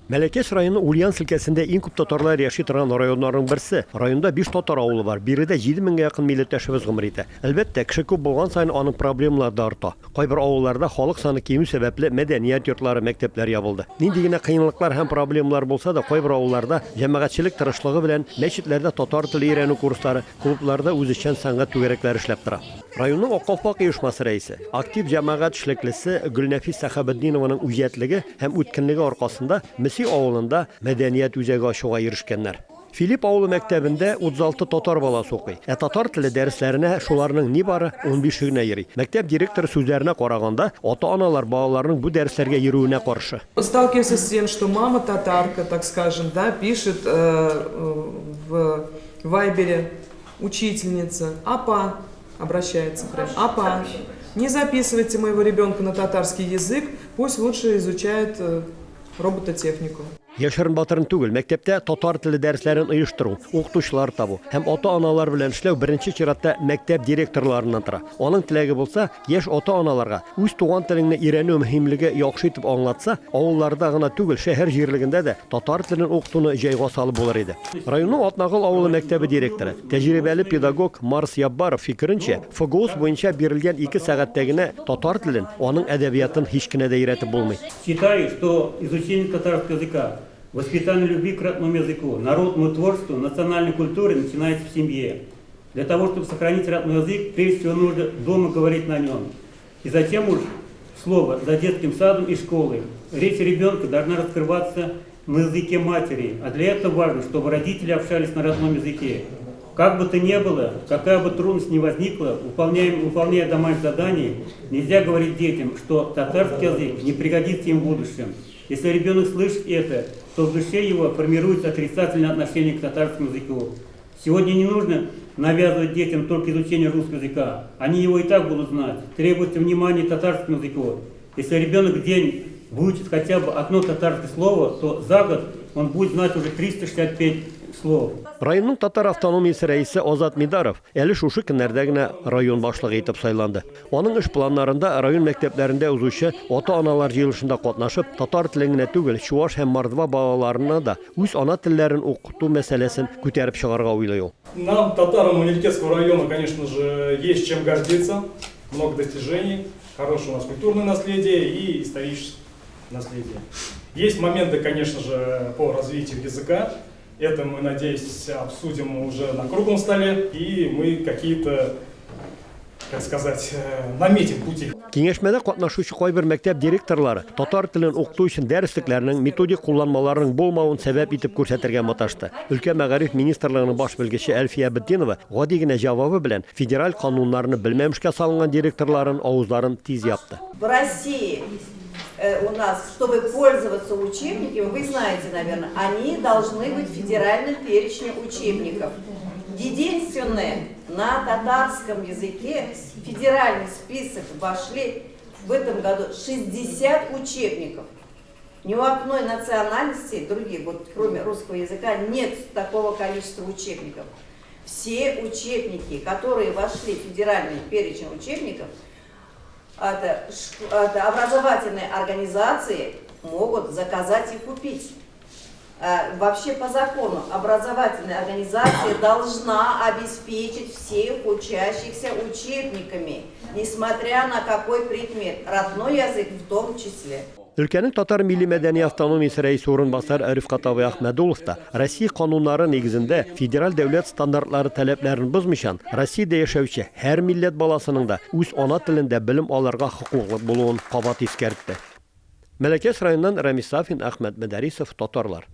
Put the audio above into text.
Мәләкәс районы Ульяновск өлкәсендә иң күп татарлар яши торган районнарның берсе. Районда 5 татар авылы бар. Биредә 7000-гә якын милләттәшебез гомер итә. Әлбәттә, кеше күп булган саен аның проблемалары да арта. Кайбер авылларда халык саны кимү сәбәпле мәдәният йортлары, мәктәпләр ябылды. Нинди генә кыенлыклар һәм проблемалар булса да, кайбер авылларда җәмәгатьчелек тырышлыгы белән мәчетләрдә татар теле өйрәнү курслары, клубларда үзешчән сәнгать түгәрәкләре эшләп тора. Районның Аккалпак оешмасы рәисе, актив җәмәгать эшлеклесе Гөлнәфис Сәхәбетдинованың үҗәтлеге һәм үткенлеге аркасында Меси авылында мәдәният үзәге ачуга ирешкәннәр. Филипп авылы мәктәбендә 36 татар баласы укый. Татар теле дәресләренә шуларның нибары 15 генә йөри. Мәктәп директоры сүзләренә караганда, ата-аналар балаларның бу дәресләргә йөрүенә каршы. Сталкиваемся с тем, что мама татарка, так скажем, да, пишет в Вайбере учительница, апа, обращается прям, апа, не записывайте моего ребенка на татарский язык, пусть лучше изучает робототехнику. Яшерин батырын түгел, мәктәптә татар теле дәресләрен оештыру, укытучылар табу һәм ата-аналар белән эшләү беренче чиратта мәктәп директорларыннан тора. Аның теләге булса, яшь ата-аналарга үз туган теленне өйрәнү мөһимлеге яхшы итеп аңлатса, авылларда гына түгел, шәһәр җирлегендә дә татар телен укытуны җайга салып булыр иде. Районның Атнагыл авылы мәктәбе директоры, тәҗрибәле педагог Марс Яббаров фикеренчә, ФГУС буенча бирелгән 2 сәгатьтә генә татар телен, аның әдәбиятын һич кенә дә өйрәтеп булмый. Считаю, что изучение татарского языка, воспитание любви к родному языку, народному творчеству, национальной культуре начинается в семье. Для того, чтобы сохранить родной язык, прежде всего нужно дома говорить на нем. И затем уж слово за детским садом и школой. Речь ребенка должна раскрываться на языке матери. А для этого важно, чтобы родители общались на родном языке. Как бы то ни было, какая бы трудность ни возникла, выполняя домашние задания, нельзя говорить детям, что татарский язык не пригодится им в будущем. Если ребенок слышит это, то в душе его формируется отрицательное отношение к татарскому языку. Сегодня не нужно навязывать детям только изучение русского языка. Они его и так будут знать. Требуется внимание к татарскому языку. Если ребенок в день выучит хотя бы одно татарское слово, то за год он будет знать уже 365 слов. Районның татар автономиясе рәисе Азат Мидаров әле шушы көннәрдә генә район башлыгы итеп сайланды. Аның эш планнарында район мәктәпләрендә узучы ата-аналар җыелышында катнашып, татар телен генә түгел, чуаш һәм мордва балаларына да үз ана телләрен укыту мәсьәләсен күтәреп чыгарга уйлый ул. Нам, татарам Меликесского района, конечно же, есть чем гордиться. Много достижений, хорошее у нас культурное наследие и историческое наследие. Есть моменты, конечно же, по развитию языка. Это мы, надеюсь, обсудим уже на круглом столе, и мы какие-то, как сказать, наметим пути. Киңәшмәдә катнашучы кайбер мәктәп директорлары татар телен укыту өчен дәреслекләрнең методик кулланмаларының булмавын сәбәп итеп күрсәтергә маташты. Өлкә мәгариф министрлыгының баш белгече Әлфия Бетдинова гади генә җавабы белән федераль кануннарны белмәмешкә салынган директорларын авызларын тиз япты. В России у нас, чтобы пользоваться учебниками, вы знаете, наверное, они должны быть в федеральном перечне учебников. Единственное, на татарском языке в федеральный список вошли в этом году 60 учебников. Ни у одной национальности, других, вот кроме русского языка, нет такого количества учебников. Все учебники, которые вошли в федеральный перечень учебников, это образовательные организации могут заказать и купить. Вообще по закону образовательная организация должна обеспечить всех учащихся учебниками, несмотря на какой предмет, родной язык в том числе. Өлкәнең татар милли мәдәни автономиясе рәисе урынбасары Рифкат абый Әхмәдулов та Россия кануннары нигезендә федераль дәүләт стандартлары таләпләрен бозмыйчан, Россиядә яшәүче һәр милләт баласының да үз ана телендә белем алырга хокуклы булуын кабат искәртте. Мәләкәс районыннан Рамис Сафин, Әхмәт Мәдәрисов, татарлар.